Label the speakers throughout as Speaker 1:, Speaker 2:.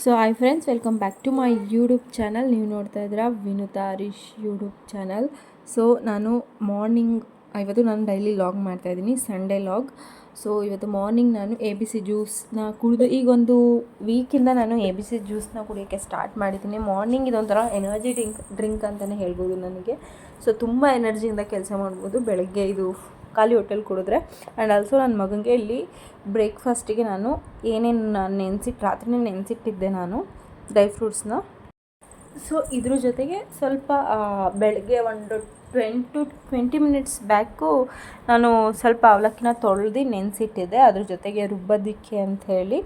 Speaker 1: So hi friends, welcome back to my YouTube channel. ನೀವು ನೋಡ್ತಾ ಇದ್ದೀರಾ Vinutha Harish YouTube channel. So ನಾನು ಇವತ್ತು ನಾನು ಡೈಲಿ ಲಾಗ್ ಮಾಡ್ತಾಯಿದ್ದೀನಿ, ಸಂಡೇ ಲಾಗ್. ಸೊ ಇವತ್ತು ಮಾರ್ನಿಂಗ್ ನಾನು ABC ಜ್ಯೂಸ್ನ ಕುಡಿದು ಈಗ ಒಂದು ವೀಕಿಂದ ನಾನು ABC ಜ್ಯೂಸ್ನ ಕುಡಿಯೋಕ್ಕೆ ಸ್ಟಾರ್ಟ್ ಮಾಡಿದ್ದೀನಿ. ಮಾರ್ನಿಂಗ್ ಇದೊಂಥರ ಎನರ್ಜಿ ಡ್ರಿಂಕ್ ಅಂತಲೇ ಹೇಳ್ಬೋದು ನನಗೆ. ಸೊ ತುಂಬ ಎನರ್ಜಿಯಿಂದ ಕೆಲಸ ಮಾಡ್ಬೋದು ಬೆಳಗ್ಗೆ ಇದು ಖಾಲಿ ಹೊಟ್ಟೆಲಿ ಕುಡಿದ್ರೆ. ಆ್ಯಂಡ್ ಆಲ್ಸೋ ನನ್ನ ಮಗನಿಗೆ ಇಲ್ಲಿ ಬ್ರೇಕ್ಫಾಸ್ಟಿಗೆ ನಾನು ಏನೇನು ರಾತ್ರಿನೇ ನೆನೆಸಿಟ್ಟಿದ್ದೆ ನಾನು ಡ್ರೈ ಫ್ರೂಟ್ಸ್ನ. ಸೊ ಇದ್ರ ಜೊತೆಗೆ ಸ್ವಲ್ಪ ಬೆಳಗ್ಗೆ ಒಂದು 20 ಮಿನಿಟ್ಸ್ ಬ್ಯಾಕು ನಾನು ಸ್ವಲ್ಪ ಅವಲಕ್ಕಿನ ತೊಳೆದು ನೆನೆಸಿಟ್ಟಿದ್ದೆ, ಅದ್ರ ಜೊತೆಗೆ ರುಬ್ಬೋದಕ್ಕೆ ಅಂಥೇಳಿ.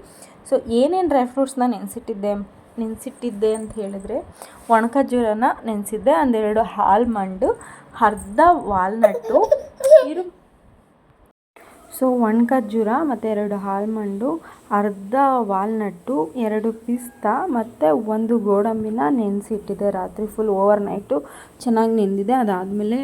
Speaker 1: ಸೊ ಏನೇನು ಡ್ರೈ ಫ್ರೂಟ್ಸ್ನ ನೆನೆಸಿಟ್ಟಿದ್ದೆ ಅಂತ ಹೇಳಿದ್ರೆ, ಒಣ ಖರ್ಜೂರನ ನೆನೆಸಿದ್ದೆ, ಒಂದೆರಡು ಆಲ್ಮಂಡು, ಅರ್ಧ ವಾಲ್ನಟ್ಟು, ಸೊ ಒಣ ಖರ್ಜೂರ ಮತ್ತು 2 ಆಲ್ಮಂಡು, ಅರ್ಧ ವಾಲ್ನಟ್ಟು, 2 ಪಿಸ್ತಾ ಮತ್ತು 1 ಗೋಡಂಬಿನ ನೆನೆಸಿಟ್ಟಿದ್ದೆ ರಾತ್ರಿ ಫುಲ್ ಓವರ್ ನೈಟು ಚೆನ್ನಾಗಿ ನೆಂದಿದೆ. ಅದಾದಮೇಲೆ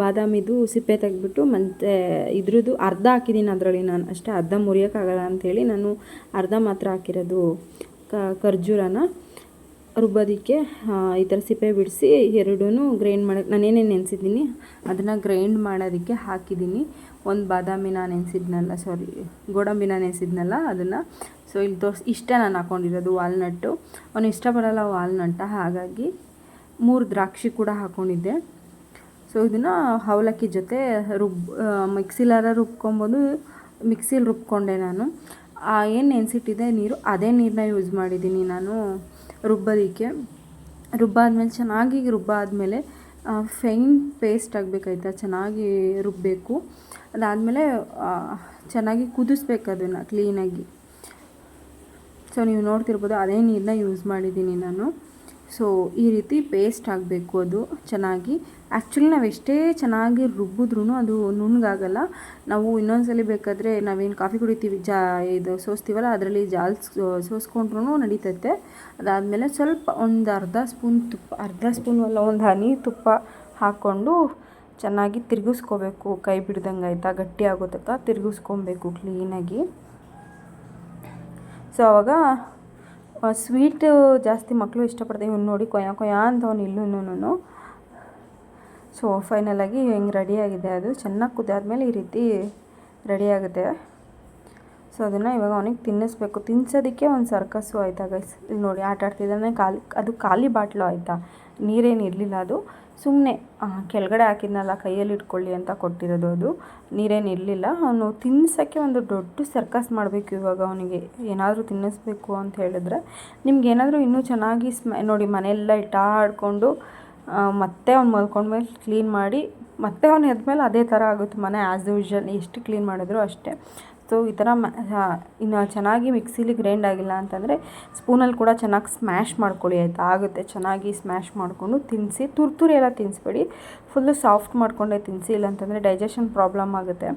Speaker 1: ಬಾದಾಮಿದು ಸಿಪ್ಪೆ ತೆಗೆದ್ಬಿಟ್ಟು ಮತ್ತು ಇದ್ರದ್ದು ಅರ್ಧ ಹಾಕಿದ್ದೀನಿ ಅದರಲ್ಲಿ ನಾನು ಅಷ್ಟೇ, ಅರ್ಧ ಮುರಿಯೋಕ್ಕಾಗಲ್ಲ ಅಂಥೇಳಿ ನಾನು ಅರ್ಧ ಮಾತ್ರ ಹಾಕಿರೋದು ಖರ್ಜೂರನ. ರುಬ್ಬೋದಕ್ಕೆ ಈ ಥರ ಸಿಪ್ಪೆ ಬಿಡಿಸಿ ಎರಡೂ ಗ್ರೈಂಡ್ ಮಾಡೋಕ್ಕೆ ನಾನೇನೇನು ನೆನೆಸಿದ್ದೀನಿ ಅದನ್ನು ಗ್ರೈಂಡ್ ಮಾಡೋದಕ್ಕೆ ಹಾಕಿದ್ದೀನಿ. ಒಂದು ಗೋಡಂಬಿನ ನೆನೆಸಿದ್ನಲ್ಲ ಅದನ್ನು. ಸೊ ಇಲ್ಲಿ ಇಷ್ಟೇ ನಾನು ಹಾಕ್ಕೊಂಡಿರೋದು ವಾಲ್ನಟ್ಟು. ಅವನು ಇಷ್ಟಪಡಲ್ಲ ವಾಲ್ನಟ್ಟ, ಹಾಗಾಗಿ 3 ದ್ರಾಕ್ಷಿ ಕೂಡ ಹಾಕ್ಕೊಂಡಿದ್ದೆ. ಸೊ ಇದನ್ನು ಅವಲಕ್ಕಿ ಜೊತೆ ಮಿಕ್ಸಿಲಿ ರುಬ್ಕೊಂಡೆ ನಾನು. ಏನು ನೆನೆಸಿಟ್ಟಿದ್ದೆ ನೀರು, ಅದೇ ನೀರನ್ನ ಯೂಸ್ ಮಾಡಿದ್ದೀನಿ ನಾನು ರುಬ್ಬೋದಕ್ಕೆ. ರುಬ್ಬಾದ್ಮೇಲೆ ಫೈನ್ ಪೇಸ್ಟ್ ಆಗಬೇಕಾಯ್ತಾ, ಚೆನ್ನಾಗಿ ರುಬ್ಬಬೇಕು. ಅದಾದಮೇಲೆ ಚೆನ್ನಾಗಿ ಕುದಿಸ್ಬೇಕು ಅದನ್ನು ಕ್ಲೀನಾಗಿ. ಸೊ ನೀವು ನೋಡ್ತಿರ್ಬೋದು ಅದೇ ನೀರನ್ನ ಯೂಸ್ ಮಾಡಿದ್ದೀನಿ ನಾನು. ಸೊ ಈ ರೀತಿ ಪೇಸ್ಟ್ ಆಗಬೇಕು ಅದು ಚೆನ್ನಾಗಿ. ಆ್ಯಕ್ಚುಲಿ ನಾವು ಎಷ್ಟೇ ಚೆನ್ನಾಗಿ ರುಬ್ಬಿದ್ರೂ ಅದು ನುಣ್ಣಗಾಗಲ್ಲ. ನಾವು ಇನ್ನೊಂದ್ಸಲಿ ಬೇಕಾದರೆ ನಾವೇನು ಕಾಫಿ ಕುಡಿತೀವಿ ಸೋಸ್ತೀವಲ್ಲ, ಅದರಲ್ಲಿ ಸೋಸ್ಕೊಂಡ್ರೂ ನಡೀತೈತೆ. ಅದಾದಮೇಲೆ ಸ್ವಲ್ಪ ಒಂದು ಅರ್ಧ ಸ್ಪೂನು ಒಂದು ಹನಿ ತುಪ್ಪ ಹಾಕ್ಕೊಂಡು ಚೆನ್ನಾಗಿ ತಿರುಗಿಸ್ಕೋಬೇಕು, ಕೈ ಬಿಡ್ದಂಗೆ ಆಯಿತಾ, ಗಟ್ಟಿ ಆಗೋ ತನಕ ತಿರುಗಿಸ್ಕೊಬೇಕು ಕ್ಲೀನಾಗಿ. ಸೊ ಆವಾಗ ಸ್ವೀಟು ಜಾಸ್ತಿ ಮಕ್ಕಳು ಇಷ್ಟಪಡ್ತಾರೆ. ಇವ್ನು ನೋಡಿ ಕೊಯ್ಯ ಅಂತ ಅವನು ಇಲ್ಲೂ. ಸೊ ಫೈನಲಾಗಿ ಹಿಂಗೆ ರೆಡಿಯಾಗಿದೆ. ಅದು ಚೆನ್ನಾಗಿ ಕುದ್ದಾದ್ಮೇಲೆ ಈ ರೀತಿ ರೆಡಿಯಾಗುತ್ತೆ. ಸೊ ಅದನ್ನು ಇವಾಗ ಅವನಿಗೆ ತಿನ್ನಿಸ್ಬೇಕು. ತಿನ್ನಿಸೋದಕ್ಕೆ ಒಂದು ಸರ್ಕಸ್ಸು ಆಯಿತಾ ಗೈಸ್. ಇಲ್ಲಿ ನೋಡಿ ಆಟ ಆಡ್ತಿದ್ದಾನೆ. ಅದು ಖಾಲಿ ಬಾಟ್ಲು ಆಯಿತಾ, ನೀರೇನು ಇರಲಿಲ್ಲ, ಅದು ಸುಮ್ಮನೆ ಕೆಳಗಡೆ ಹಾಕಿದ್ನಲ್ಲ ಕೈಯಲ್ಲಿ ಇಟ್ಕೊಳ್ಳಿ ಅಂತ ಕೊಟ್ಟಿರೋದು, ಅದು ನೀರೇನು ಇರಲಿಲ್ಲ. ಅವನು ತಿನ್ನಿಸೋಕ್ಕೆ ಒಂದು ದೊಡ್ಡ ಸರ್ಕಸ್ ಮಾಡಬೇಕು ಇವಾಗ. ಅವನಿಗೆ ಏನಾದರೂ ತಿನ್ನಿಸ್ಬೇಕು ಅಂತ ಹೇಳಿದ್ರೆ, ನಿಮ್ಗೇನಾದರೂ ಇನ್ನೂ ಚೆನ್ನಾಗಿ ನೋಡಿ ಮನೆಯೆಲ್ಲ ಆಡಿಕೊಂಡು ಮತ್ತೆ ಅವ್ನು ಮಲ್ಕೊಂಡ್ಮೇಲೆ ಕ್ಲೀನ್ ಮಾಡಿ ಮತ್ತೆ ಅವ್ನು ಎದ್ಮೇಲೆ ಅದೇ ಥರ ಆಗುತ್ತೆ ಮನೆ ಆ್ಯಸ್ ಯೂಶ್ವಲ್, ಎಷ್ಟು ಕ್ಲೀನ್ ಮಾಡಿದ್ರು ಅಷ್ಟೇ. ಸೊ ಈ ಥರ ಇನ್ನು ಚೆನ್ನಾಗಿ ಮಿಕ್ಸಿಲಿ ಗ್ರೈಂಡ್ ಆಗಿಲ್ಲ ಅಂತಂದರೆ ಸ್ಪೂನಲ್ಲಿ ಕೂಡ ಚೆನ್ನಾಗಿ ಸ್ಮ್ಯಾಶ್ ಮಾಡ್ಕೊಳ್ಳಿ ಆಯಿತಾ, ಆಗುತ್ತೆ. ಚೆನ್ನಾಗಿ ಸ್ಮ್ಯಾಶ್ ಮಾಡಿಕೊಂಡು ತಿನ್ನಿಸಿ, ತುರ್ತುರಿ ಎಲ್ಲ ತಿನ್ನಿಸ್ಬೇಡಿ, ಫುಲ್ಲು ಸಾಫ್ಟ್ ಮಾಡಿಕೊಂಡೇ ತಿನ್ನಿಸಿ, ಇಲ್ಲಾಂತಂದರೆ ಡೈಜೆಷನ್ ಪ್ರಾಬ್ಲಮ್ ಆಗುತ್ತೆ.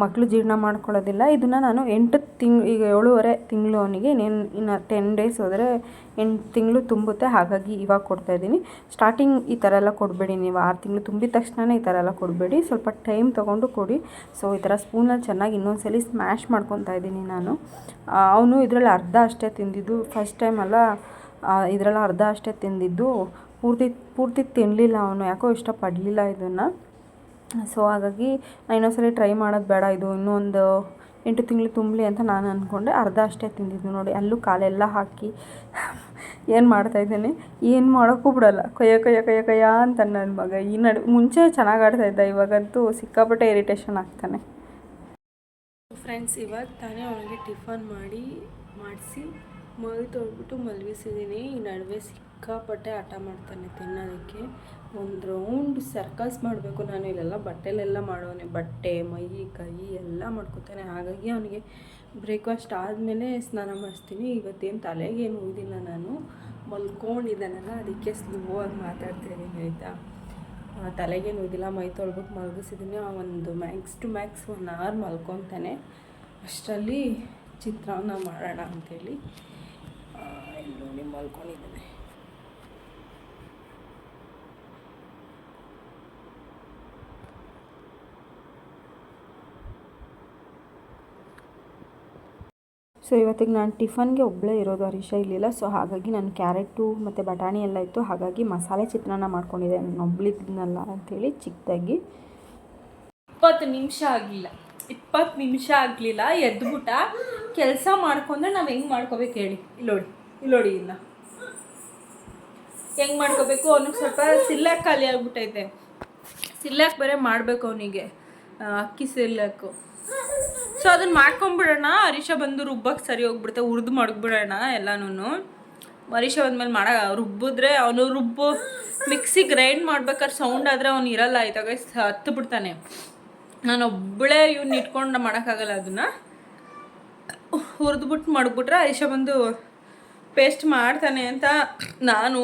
Speaker 1: ಮಕ್ಕಳು ಜೀರ್ಣ ಮಾಡ್ಕೊಳ್ಳೋದಿಲ್ಲ. ಇದನ್ನು ನಾನು 7.5 ತಿಂಗಳು ಅವನಿಗೆ, ಇನ್ನು 10 ಡೇಸ್ ಹೋದರೆ 8 ತಿಂಗಳು ತುಂಬುತ್ತೆ. ಹಾಗಾಗಿ ಇವಾಗ ಕೊಡ್ತಾಯಿದ್ದೀನಿ. ಸ್ಟಾರ್ಟಿಂಗ್ ಈ ಥರ ಎಲ್ಲ ಕೊಡಬೇಡಿ ನೀವು, 6 ತಿಂಗಳು ತುಂಬಿದ ತಕ್ಷಣ ಈ ಥರ ಎಲ್ಲ ಕೊಡಬೇಡಿ, ಸ್ವಲ್ಪ ಟೈಮ್ ತೊಗೊಂಡು ಕೊಡಿ. ಸೊ ಈ ಥರ ಸ್ಪೂನಲ್ಲಿ ಚೆನ್ನಾಗಿ ಇನ್ನೊಂದ್ಸಲಿ ಸ್ಮ್ಯಾಶ್ ಮಾಡ್ಕೊತಾ ಇದ್ದೀನಿ ನಾನು. ಅವನು ಇದರಲ್ಲಿ ಅರ್ಧ ಅಷ್ಟೇ ತಿಂದಿದ್ದು, ಫಸ್ಟ್ ಟೈಮ್ ಅಲ್ಲ, ಇದರಲ್ಲಿ ಅರ್ಧ ಅಷ್ಟೇ ತಿಂದಿದ್ದು, ಪೂರ್ತಿ ತಿನ್ನಲಿಲ್ಲ ಅವನು, ಯಾಕೋ ಇಷ್ಟಪಡಲಿಲ್ಲ ಇದನ್ನು. ಸೊ ಹಾಗಾಗಿ ನಾನು ಇನ್ನೊಂದ್ಸರಿ ಟ್ರೈ ಮಾಡೋದು ಬೇಡ, ಇದು ಇನ್ನೂ ಒಂದು 8 ತಿಂಗಳು ತುಂಬಲಿ ಅಂತ ನಾನು ಅಂದ್ಕೊಂಡೆ. ಅರ್ಧ ಅಷ್ಟೇ ತಿಂದಿದ್ದು ನೋಡಿ. ಅಲ್ಲೂ ಕಾಲೆಲ್ಲ ಹಾಕಿ ಏನು ಮಾಡ್ತಾಯಿದ್ದಾನೆ, ಏನು ಮಾಡೋಕ್ಕೂ ಬಿಡೋಲ್ಲ, ಕೊಯ್ಯ ಅಂತ ನನ್ನ ಮಗ. ಮುಂಚೆ ಚೆನ್ನಾಗಿ ಆಡ್ತಾಯಿದ್ದ, ಇವಾಗಂತೂ ಸಿಕ್ಕಾಪಟ್ಟೆ ಇರಿಟೇಷನ್ ಆಗ್ತಾನೆ. ಫ್ರೆಂಡ್ಸ್, ಇವಾಗ ತಾನೇ ಅವನಿಗೆ ಟಿಫನ್ ಮಾಡಿಸಿ ಮೈ ತೊಳ್ಬಿಟ್ಟು ಮಲಗಿಸಿದ್ದೀನಿ. ಈ ನಡುವೆ ಸಿಕ್ಕಾಪಟ್ಟೆ ಆಟ ಮಾಡ್ತಾನೆ ತಿನ್ನೋದಕ್ಕೆ. ಒಂದು ರೌಂಡ್ ಸರ್ಕಸ್ ಮಾಡಬೇಕು ನಾನು. ಇಲ್ಲೆಲ್ಲ ಬಟ್ಟೆಲೆಲ್ಲ ಮಾಡೋನೆ, ಬಟ್ಟೆ ಮೈ ಕೈ ಎಲ್ಲ ಮಾಡ್ಕೊತಾನೆ. ಹಾಗಾಗಿ ಅವನಿಗೆ ಬ್ರೇಕ್ಫಾಸ್ಟ್ ಆದಮೇಲೆ ಸ್ನಾನ ಮಾಡಿಸ್ತೀನಿ. ಇವತ್ತೇನು ತಲೆಗೇನು ಊದಿಲ್ಲ ನಾನು, ಮಲ್ಕೊಂಡಿದ್ದಾನಲ್ಲ ಅದಕ್ಕೆ ಸ್ಲೋ ಆಗಿ ಮಾತಾಡ್ತಾಯಿದ್ದೀನಿ ಆಯಿತಾ. ತಲೆಗೇನು ಊದಿಲ್ಲ, ಮೈ ತೊಳ್ಬಿಟ್ಟು ಮಲಗಿಸಿದ್ದೀನಿ. ಒಂದು ಮ್ಯಾಕ್ಸ್ ಟು ಮ್ಯಾಕ್ಸ್ 1 hour ಮಲ್ಕೊತಾನೆ. ಅಷ್ಟರಲ್ಲಿ ಚಿತ್ರಾನ್ನ ಮಾಡೋಣ ಅಂಥೇಳಿ ನೋಡಿ ಮಲ್ಕೊಂಡಿದ್ದಾನೆ. ಸೊ ಇವತ್ತಿಗೆ ನಾನು ಟಿಫನ್ಗೆ ಒಬ್ಬಳೇ ಇರೋದು, ಹರೀಶ ಇರಲಿಲ್ಲ. ಸೊ ಹಾಗಾಗಿ ನಾನು ಕ್ಯಾರೆಟು ಮತ್ತು ಬಟಾಣಿ ಎಲ್ಲ ಇತ್ತು, ಹಾಗಾಗಿ ಮಸಾಲೆ ಚಿತ್ರಾನ್ನ ಮಾಡ್ಕೊಂಡಿದ್ದೆ. ನಾನು ಒಬ್ಬಳಿದ್ನಲ್ಲ ಅಂಥೇಳಿ ಚಿಕ್ಕದಾಗಿ. 20 ನಿಮಿಷ ಆಗಲಿಲ್ಲ ಎದ್ಬಿಟ್ಟ. ಕೆಲಸ ಮಾಡ್ಕೊಂಡ್ರೆ ನಾವು ಹೆಂಗೆ ಮಾಡ್ಕೋಬೇಕು ಹೇಳಿ? ಇಲ್ಲೋಡಿ ಇಲ್ಲ ಹೆಂಗೆ ಮಾಡ್ಕೋಬೇಕು. ಅವನಿಗೆ ಸ್ವಲ್ಪ ಸಿರ್ಲಾಕ್ ಖಾಲಿ ಆಗಿಬಿಟ್ಟೈತೆ. ಸಿರ್ಲಾಕ್ ಬೇರೆ ಮಾಡಬೇಕು ಅವನಿಗೆ, ಅಕ್ಕಿ ಸಿರ್ಲಾಕು. ಸೊ ಅದನ್ನು ಮಾಡ್ಕೊಂಬಿಡೋಣ. ಹರೀಶ ಬಂದು ರುಬ್ಬಕ್ಕೆ ಸರಿ ಹೋಗ್ಬಿಡುತ್ತೆ, ಹುರಿದು ಮಡಗ್ಬಿಡೋಣ ಎಲ್ಲನೂ. ಹರೀಶ ಬಂದಮೇಲೆ ರುಬ್ಬಿದ್ರೆ ಅವನು ಮಿಕ್ಸಿ ಗ್ರೈಂಡ್ ಮಾಡ್ಬೇಕಾದ್ರೆ ಸೌಂಡ್ ಆದರೆ ಅವ್ನು ಇರಲ್ಲ, ಆಯ್ತಾಗ ಹತ್ತು ಬಿಡ್ತಾನೆ. ನಾನು ಒಬ್ಬಳೇ ಇವ್ನ ಇಟ್ಕೊಂಡು ಮಾಡೋಕ್ಕಾಗಲ್ಲ. ಅದನ್ನು ಹುರಿದ್ಬಿಟ್ಟು ಮಡಗ್ಬಿಟ್ರೆ ಹರೀಶ ಬಂದು ಪೇಸ್ಟ್ ಮಾಡ್ತಾನೆ ಅಂತ ನಾನು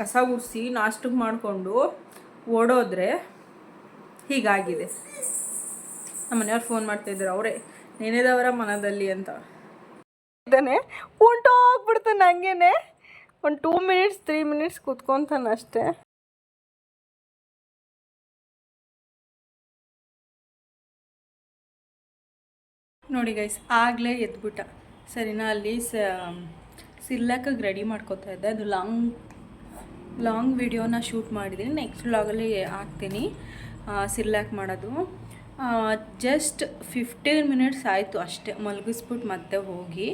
Speaker 1: ಕಸ ಗುಡಿಸಿ ನಾಷ್ಟಕ್ಕೆ ಮಾಡಿಕೊಂಡು ಓಡೋದ್ರೆ ಹೀಗಾಗಿದೆ. ನಮ್ಮ ಮನೆಯವ್ರು ಫೋನ್ ಮಾಡ್ತಾಯಿದ್ರು, ಅವರೇ ನೆನೆದವರ ಮನದಲ್ಲಿ ಅಂತ. ಇದ್ದಾನೆ ಹೊಂಟೋಗ್ಬಿಡ್ತಾನೆ ಹಂಗೇನೆ. ಒಂದು 2 ಮಿನಿಟ್ಸ್ 3 ಮಿನಿಟ್ಸ್ ಕೂತ್ಕೊತಾನೆ ಅಷ್ಟೇ. ನೋಡಿ ಗೈಸ್, ಆಗಲೇ ಎದ್ಬಿಟ್ಟ. ಸರಿನಾ, ಅಲ್ಲಿ ಸಿರ್ಲಾಕಾಗಿ ರೆಡಿ ಮಾಡ್ಕೋತಾ ಇದ್ದೆ. ಅದು ಲಾಂಗ್ ವಿಡಿಯೋನ ಶೂಟ್ ಮಾಡಿದ್ದೀನಿ, ನೆಕ್ಸ್ಟ್ ವ್ಲಾಗಲ್ಲಿ ಹಾಕ್ತೀನಿ ಸಿರ್ಲಾಕ್ ಮಾಡೋದು. ಜಸ್ಟ್ 15 ಮಿನಿಟ್ಸ್ ಆಯಿತು ಅಷ್ಟೇ, ಮಲಗಿಸ್ಬಿಟ್ಟು ಮತ್ತೆ ಹೋಗಿ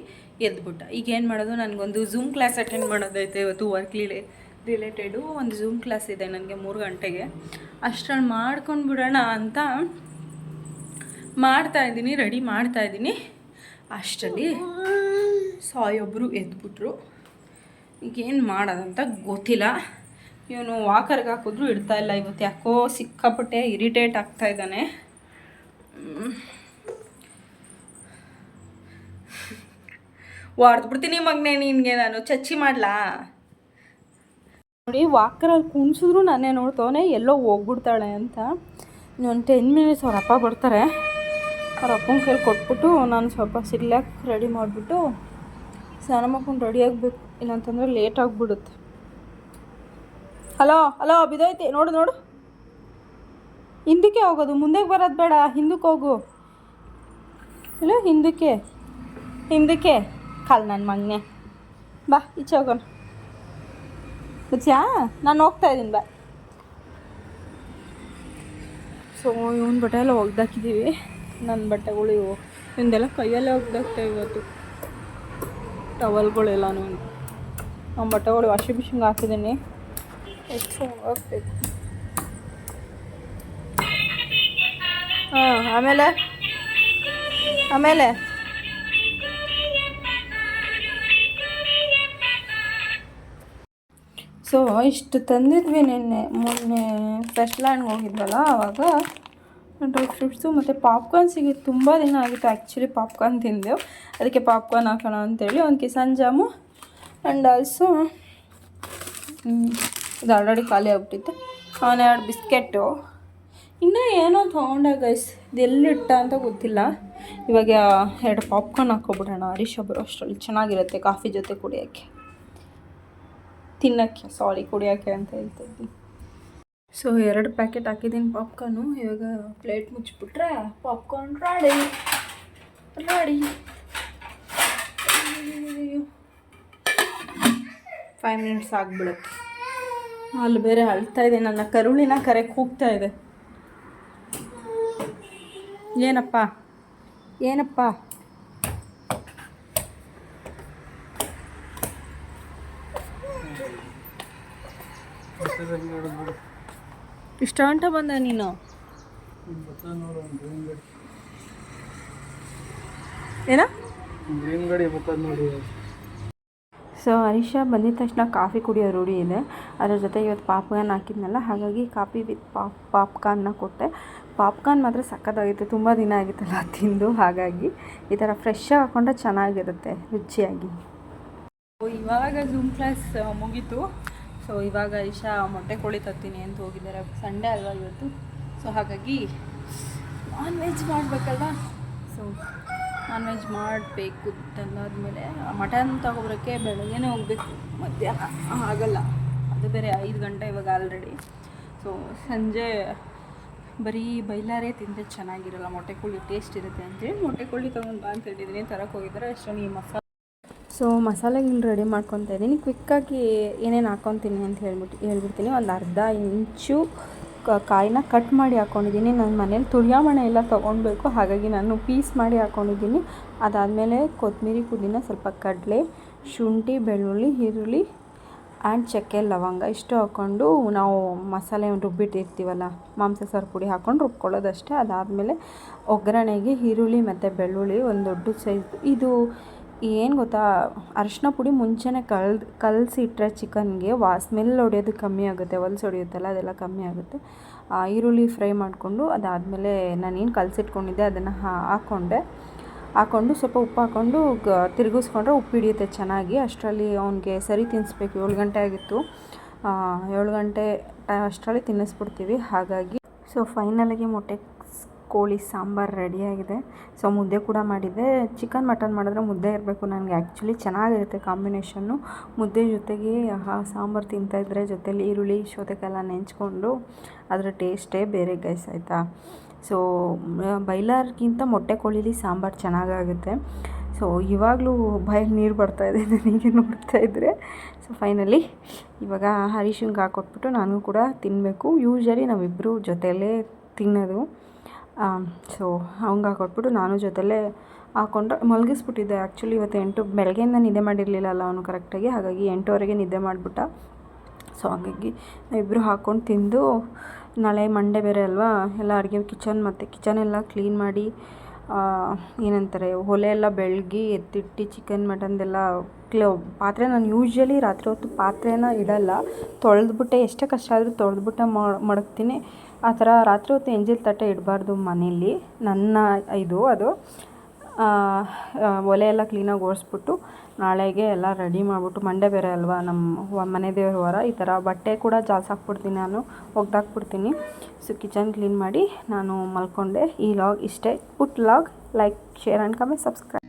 Speaker 1: ಎದ್ಬಿಟ್ಟ. ಈಗ ಏನು ಮಾಡೋದು, ನನಗೊಂದು ಝೂಮ್ ಕ್ಲಾಸ್ ಅಟೆಂಡ್ ಮಾಡೋದೈತೆ ಇವತ್ತು, ವರ್ಕ್ ರಿಲೇಟೆಡು ಒಂದು ಝೂಮ್ ಕ್ಲಾಸ್ ಇದೆ ನನಗೆ 3 ಗಂಟೆಗೆ. ಅಷ್ಟರಲ್ಲಿ ಮಾಡ್ಕೊಂಡು ಬಿಡೋಣ ಅಂತ ರೆಡಿ ಮಾಡ್ತಾಯಿದ್ದೀನಿ. ಅಷ್ಟರಲ್ಲಿ ಸಾಯೊಬ್ಬರು ಎದ್ಬಿಟ್ರು. ಈಗೇನು ಮಾಡೋದಂತ ಗೊತ್ತಿಲ್ಲ. ಇವನು ವಾಕರ್ಗೆ ಹಾಕಿದ್ರು ಇಡ್ತಾಯಿಲ್ಲ. ಇವತ್ತು ಯಾಕೋ ಸಿಕ್ಕಾಪಟ್ಟೆ ಇರಿಟೇಟ್ ಆಗ್ತಾಯಿದ್ದಾನೆ. ಹೊಡೆದ್ಬಿಡ್ತೀನಿ ಮಗನೇ ನಿನಗೆ, ನಾನು ಚಚ್ಚಿ ಮಾಡಲಾ? ನೋಡಿ, ವಾಕರಲ್ಲಿ ಕುಣಿಸಿದ್ರು ನಾನೇ ನೋಡ್ತವನೆ ಎಲ್ಲೋ ಹೋಗ್ಬಿಡ್ತಾಳೆ ಅಂತ. ಇನ್ನೊಂದು 10 ಮಿನಿಟ್ಸ್ ಅವ್ರ ಅಪ್ಪ ಬರ್ತಾರೆ. ಅವ್ರ ಅಪ್ಪನ ಕೈಲಿ ಕೊಟ್ಬಿಟ್ಟು ನಾನು ಸ್ವಲ್ಪ ಸಿರ್ಲಾಕ್ ರೆಡಿ ಮಾಡಿಬಿಟ್ಟು ಸ್ನಾನ ಮಾಡ್ಕೊಂಡು ರೆಡಿ ಆಗಬೇಕು, ಇಲ್ಲಾಂತಂದರೆ ಲೇಟ್ ಆಗಿಬಿಡುತ್ತೆ. ಹಲೋ ಬಿದ್ದೋಯ್ತೆ ನೋಡು. ಹಿಂದಕ್ಕೆ ಹೋಗೋದು, ಮುಂದೆ ಬರೋದು ಬೇಡ, ಹಿಂದಕ್ಕೆ ಹೋಗು. ಇಲ್ಲ ಹಿಂದಕ್ಕೆ ಕಾಲು ನನ್ನ ಮಗನೇ. ಬಾ ಈಚೆ ಹೋಗೋಣ. ಬಚ್ಚಿಯಾ, ನಾನು ಹೋಗ್ತಾಯಿದ್ದೀನಿ ಬಾ. ಸೊ ಇವನ ಬಟ್ಟೆ ಎಲ್ಲ ಒಗ್ದಾಕಿದ್ದೀವಿ. ನನ್ನ ಬಟ್ಟೆಗಳು ಇವನ್ನೆಲ್ಲ ಕೈಯಲ್ಲೇ ಒಗ್ದಾಕ್ತೇವೆ ಇವತ್ತು. ಟವಲ್ಗಳೆಲ್ಲನೂ ನಮ್ಮ ಬಟ್ಟೆಗಳು ವಾಷಿಂಗ್ ಮಿಷಿನ್ಗೆ ಹಾಕಿದ್ದೀನಿ. ಎಷ್ಟು ಹೋಗ್ಬೇಕು. ಆಮೇಲೆ ಸೊ ಇಷ್ಟು ತಂದಿದ್ವಿ. ಮೊನ್ನೆ ಫ್ರೆಶ್ ಲ್ಯಾಂಡ್ಗೆ ಹೋಗಿದ್ವಲ್ಲ, ಆವಾಗ ಡ್ರೈ ಫ್ರೂಟ್ಸು ಮತ್ತು ಪಾಪ್ಕಾರ್ನ್ ಸಿಗುತ್ತೆ. ತುಂಬ ದಿನ ಆಗಿತ್ತು ಆ್ಯಕ್ಚುಲಿ ಪಾಪ್ಕಾರ್ನ್ ತಿಂದೆವು, ಅದಕ್ಕೆ ಪಾಪ್ಕಾರ್ನ್ ಹಾಕೋಣ ಅಂತೇಳಿ ಒಂದು ಕಿಸನ್ ಜಾಮು ಆ್ಯಂಡ್ ಆಲ್ಸೋ ಇದು ಆಲ್ರೆಡಿ ಖಾಲಿ ಆಗ್ಬಿಟ್ಟಿತ್ತು. 2 ಬಿಸ್ಕೆಟು, ಇನ್ನೂ ಏನೋ ತೊಗೊಂಡೆ ಗೈಸ್, ಇದು ಎಲ್ಲಿಟ್ಟ ಅಂತ ಗೊತ್ತಿಲ್ಲ. ಇವಾಗ 2 ಪಾಪ್ಕಾರ್ನ್ ಹಾಕ್ಕೊಬಿಡೋಣ. ಹರೀಶ್ ಒಬ್ಬರು ಅಷ್ಟರಲ್ಲಿ ಚೆನ್ನಾಗಿರುತ್ತೆ ಕಾಫಿ ಜೊತೆ ಕುಡಿಯೋಕ್ಕೆ, ಕುಡಿಯೋಕ್ಕೆ ಅಂತ ಹೇಳ್ತಾಯಿದ್ದೀನಿ. ಸೊ 2 ಪ್ಯಾಕೆಟ್ ಹಾಕಿದ್ದೀನಿ ಪಾಪ್ಕಾರ್ನು. ಇವಾಗ ಪ್ಲೇಟ್ ಮುಚ್ಚಿಬಿಟ್ರೆ ಪಾಪ್ಕಾರ್ನ್ ರೆಡಿ. 5 ಮಿನಿಟ್ಸ್ ಆಗಿಬಿಡುತ್ತೆ. ಅಲ್ಲಿ ಬೇರೆ ಅಳ್ತಾಯಿದೆ, ನನ್ನ ಕರುಳಿನ ಕರೆಕ್ಟ್ ಹೋಗ್ತಾ ಇದೆ. ಏನಪ್ಪ ಇಷ್ಟ ಗಂಟೆ ಬಂದ ನೀನು? ಏನ ಗ್ರೀನ್ ಗಾಡಿ ನೋಡಿ. ಸೊ ಹರೀಶ ಬಂದಿದ ತಕ್ಷಣ ಕಾಫಿ ಕುಡಿಯೋ ರೂಢಿ ಇದೆ. ಅದರ ಜೊತೆ ಇವತ್ತು ಪಾಪ್ಕಾರ್ನ್ ಹಾಕಿದ್ನಲ್ಲ, ಹಾಗಾಗಿ ಕಾಫಿ ವಿತ್ ಪಾಪ್ಕಾರ್ನ್ನ ಕೊಟ್ಟೆ. ಪಾಪ್ಕಾರ್ನ್ ಮಾತ್ರ ಸಕ್ಕತ್ತಾಗಿತ್ತು, ತುಂಬ ದಿನ ಆಗಿತ್ತಲ್ಲ ತಿಂದು, ಹಾಗಾಗಿ ಈ ಥರ ಫ್ರೆಶ್ಶಾಗಿ ಹಾಕ್ಕೊಂಡ್ರೆ ಚೆನ್ನಾಗಿರುತ್ತೆ ರುಚಿಯಾಗಿ. ಇವಾಗ ಝೂಮ್ ಕ್ಲಾಸ್ ಮುಗೀತು. ಸೊ ಇವಾಗ ಹರೀಶ ಮೊಟ್ಟೆ ಕೋಳಿ ತರ್ತೀನಿ ಅಂತ ಹೋಗಿದ್ದಾರೆ. ಸಂಡೇ ಅಲ್ವಾ ಇವತ್ತು, ಸೊ ಹಾಗಾಗಿ ನಾನ್ ವೆಜ್ ಮಾಡಬೇಕಲ್ವ. ಸೊ ನಾನ್ ವೆಜ್ ಮಾಡಬೇಕು. ತಂದಾದ್ಮೇಲೆ ಮಟನ್ ತಗೊಬರೋಕ್ಕೆ ಬೆಳಗ್ಗೆನೇ ಹೋಗಬೇಕು, ಮಧ್ಯಾಹ್ನ ಆಗಲ್ಲ. ಅದು ಬೇರೆ 5 ಗಂಟೆ ಇವಾಗ ಆಲ್ರೆಡಿ. ಸೊ ಸಂಜೆ ಬರೀ ಬೈಲಾರೇ ತಿಂದರೆ ಚೆನ್ನಾಗಿರಲ್ಲ, ಮೊಟ್ಟೆ ಕೋಳಿ ಟೇಸ್ಟ್ ಇರುತ್ತೆ ಅಂತೇಳಿ ಮೊಟ್ಟೆ ಕೋಳಿ ತೊಗೊಂಡು ಬಾ ಅಂತ ಹೇಳಿದ್ದೀನಿ. ತರಕ್ಕೆ ಹೋಗಿದ್ದಾರೆ ಅಷ್ಟೊಂದು ಈ ಮಸಾಲೆ. ಸೊ ಮಸಾಲೆಗೆ ಇಲ್ಲಿ ರೆಡಿ ಮಾಡ್ಕೊತಾ ಇದ್ದೀನಿ. ಕ್ವಿಕ್ಕಾಗಿ ಏನೇನು ಹಾಕ್ಕೊತೀನಿ ಅಂತ ಹೇಳ್ಬಿಡ್ತೀನಿ. ಒಂದು ಅರ್ಧ ಇಂಚು ಕಾಯಿನ ಕಟ್ ಮಾಡಿ ಹಾಕ್ಕೊಂಡಿದ್ದೀನಿ. ನನ್ನ ಮನೇಲಿ ತುಳಿಯಾಮಣೆ ಎಲ್ಲ ತೊಗೊಳ್ಬೇಕು, ಹಾಗಾಗಿ ನಾನು ಪೀಸ್ ಮಾಡಿ ಹಾಕ್ಕೊಂಡಿದ್ದೀನಿ. ಅದಾದಮೇಲೆ ಕೊತ್ತಂಬರಿ, ಪುದೀನ, ಸ್ವಲ್ಪ ಕಡಲೆ, ಶುಂಠಿ, ಬೆಳ್ಳುಳ್ಳಿ, ಈರುಳ್ಳಿ ಆ್ಯಂಡ್ ಚಕ್ಕೆ, ಲವಂಗ ಇಷ್ಟು ಹಾಕ್ಕೊಂಡು ನಾವು ಮಸಾಲೆ ರುಬ್ಬಿಟ್ಟಿರ್ತೀವಲ್ಲ, ಮಾಂಸ ಸಾರು ಪುಡಿ ಹಾಕ್ಕೊಂಡು ರುಬ್ಕೊಳ್ಳೋದಷ್ಟೇ. ಅದಾದಮೇಲೆ ಒಗ್ಗರಣೆಗೆ ಈರುಳ್ಳಿ ಮತ್ತು ಬೆಳ್ಳುಳ್ಳಿ ಒಂದು ದೊಡ್ಡ ಸೈಜ್, ಇದು ಏನು ಗೊತ್ತಾ, ಅರಿಶಿನ ಪುಡಿ ಮುಂಚೆನೇ ಕಲಸಿಟ್ರೆ ಚಿಕನ್ಗೆ ಸ್ಮೆಲ್ ಹೊಡೆಯೋದು ಕಮ್ಮಿ ಆಗುತ್ತೆ, ಹೊಲ್ಸು ಹೊಡೆಯುತ್ತಲ್ಲ ಅದೆಲ್ಲ ಕಮ್ಮಿ ಆಗುತ್ತೆ. ಈರುಳ್ಳಿ ಫ್ರೈ ಮಾಡಿಕೊಂಡು ಅದಾದಮೇಲೆ ನಾನೇನು ಕಲಸಿಟ್ಕೊಂಡಿದ್ದೆ ಅದನ್ನು ಹಾಕ್ಕೊಂಡು ಸ್ವಲ್ಪ ಉಪ್ಪು ಹಾಕ್ಕೊಂಡು ತಿರುಗಿಸ್ಕೊಂಡ್ರೆ ಉಪ್ಪು ಹಿಡಿಯುತ್ತೆ ಚೆನ್ನಾಗಿ. ಅಷ್ಟರಲ್ಲಿ ಅವನಿಗೆ ಸರಿ ತಿನ್ನಿಸ್ಬೇಕು. 7 ಗಂಟೆ ಆಗಿತ್ತು, 7 ಗಂಟೆ ಅಷ್ಟರಲ್ಲಿ ತಿನ್ನಿಸ್ಬಿಡ್ತೀವಿ. ಹಾಗಾಗಿ ಸೊ ಫೈನಲಾಗಿ ಮೊಟ್ಟೆ ಕೋಳಿ ಸಾಂಬಾರು ರೆಡಿಯಾಗಿದೆ. ಸೊ ಮುದ್ದೆ ಕೂಡ ಮಾಡಿದ್ದೆ. ಚಿಕನ್ ಮಟನ್ ಮಾಡಿದ್ರೆ ಮುದ್ದೆ ಇರಬೇಕು ನನಗೆ, ಆ್ಯಕ್ಚುಲಿ ಚೆನ್ನಾಗಿರುತ್ತೆ ಕಾಂಬಿನೇಷನ್ನು. ಮುದ್ದೆ ಜೊತೆಗೆ ಸಾಂಬಾರು ತಿಂತಾಯಿದ್ರೆ ಜೊತೆಲಿ ಈರುಳ್ಳಿ ಸೌತೆಕಾಯೆಲ್ಲ ನೆಂಚ್ಕೊಂಡು ಅದರ ಟೇಸ್ಟೇ ಬೇರೆ ಗೈಸ್, ಆಯಿತಾ. ಸೊ ಬೈಲಾರ್ಗಿಂತ ಮೊಟ್ಟೆ ಕೋಳಿಲಿ ಸಾಂಬಾರು ಚೆನ್ನಾಗಾಗುತ್ತೆ. ಸೊ ಇವಾಗಲೂ ಬಾಯಲ್ಲಿ ನೀರು ಬರ್ತಾಯಿದೆ ನನಗೆ ನೋಡ್ತಾ ಇದ್ದರೆ. ಸೊ ಫೈನಲಿ ಇವಾಗ ಹರೀಶಂಗೆ ಹಾಕ್ಕೊಟ್ಬಿಟ್ಟು ನಾನು ಕೂಡ ತಿನ್ನಬೇಕು. ಯೂಶ್ವಲಿ ನಾವಿಬ್ಬರು ಜೊತೆಯಲ್ಲೇ ತಿನ್ನೋದು. ಸೊ ಅವ್ನಿಗೆ ಹಾಕ್ಕೊಟ್ಬಿಟ್ಟು ನಾನು ಜೊತೆಲೇ ಹಾಕ್ಕೊಂಡು ಮಲಗಿಸ್ಬಿಟ್ಟಿದ್ದೆ. ಆ್ಯಕ್ಚುಲಿ ಇವತ್ತು ಬೆಳಗ್ಗೆಯಿಂದ ನಿದ್ದೆ ಮಾಡಿರಲಿಲ್ಲ ಅವನು ಕರೆಕ್ಟಾಗಿ, ಹಾಗಾಗಿ 8:00ವರೆಗೆ ನಿದ್ದೆ ಮಾಡಿಬಿಟ್ಟ. ಸೊ ಹಾಗಾಗಿ ನಾವಿಬ್ಬರು ಹಾಕ್ಕೊಂಡು ತಿಂದು, ನಾಳೆ ಮಂಡೇ ಬೇರೆ ಅಲ್ವಾ, ಎಲ್ಲ ಅಡುಗೆ ಕಿಚನ್ ಎಲ್ಲ ಕ್ಲೀನ್ ಮಾಡಿ, ಏನಂತಾರೆ ಒಲೆ ಎಲ್ಲ ಬೆಳಗಿ ಎತ್ತಿಟ್ಟು ಚಿಕನ್ ಮಟನ್ದೆಲ್ಲ ಪಾತ್ರೆ ನಾನು ಯೂಶ್ವಲಿ ರಾತ್ರಿ ಹೊತ್ತು ಪಾತ್ರೆನ ಇಡಲ್ಲ, ತೊಳೆದ್ಬಿಟ್ಟೆ, ಎಷ್ಟೇ ಕಷ್ಟ ಆದರೂ ತೊಳೆದ್ಬಿಟ್ಟೆ ಮಡಗ್ತೀನಿ. ಆ ಥರ ರಾತ್ರಿ ಹೊತ್ತು ಎಂಜಿಲ್ ತಟ್ಟೆ ಇಡಬಾರ್ದು ಮನೇಲಿ, ನನ್ನ ಅದು ಒಲೆ ಎಲ್ಲ ಕ್ಲೀನಾಗಿ ಒರೆಸ್ಬಿಟ್ಟು ನಾಳೆಗೆ ಎಲ್ಲ ರೆಡಿ ಮಾಡಿಬಿಟ್ಟು, ಮಂಡೇ ಬೇರೆ ಅಲ್ವಾ ನಮ್ಮ ಮನೆ ದೇವ್ರ ವಾರ, ಈ ಥರ ಬಟ್ಟೆ ಕೂಡ ಜಾಸ್ತಿ ಹಾಕ್ಬಿಡ್ತೀನಿ, ನಾನು ಒಗ್ದಾಕ್ಬಿಡ್ತೀನಿ. ಸೊ ಕಿಚನ್ ಕ್ಲೀನ್ ಮಾಡಿ ನಾನು ಮಲ್ಕೊಂಡೆ. ಈ ಲಾಗ್ ಇಷ್ಟೇ. Put log, like, share and comment, subscribe.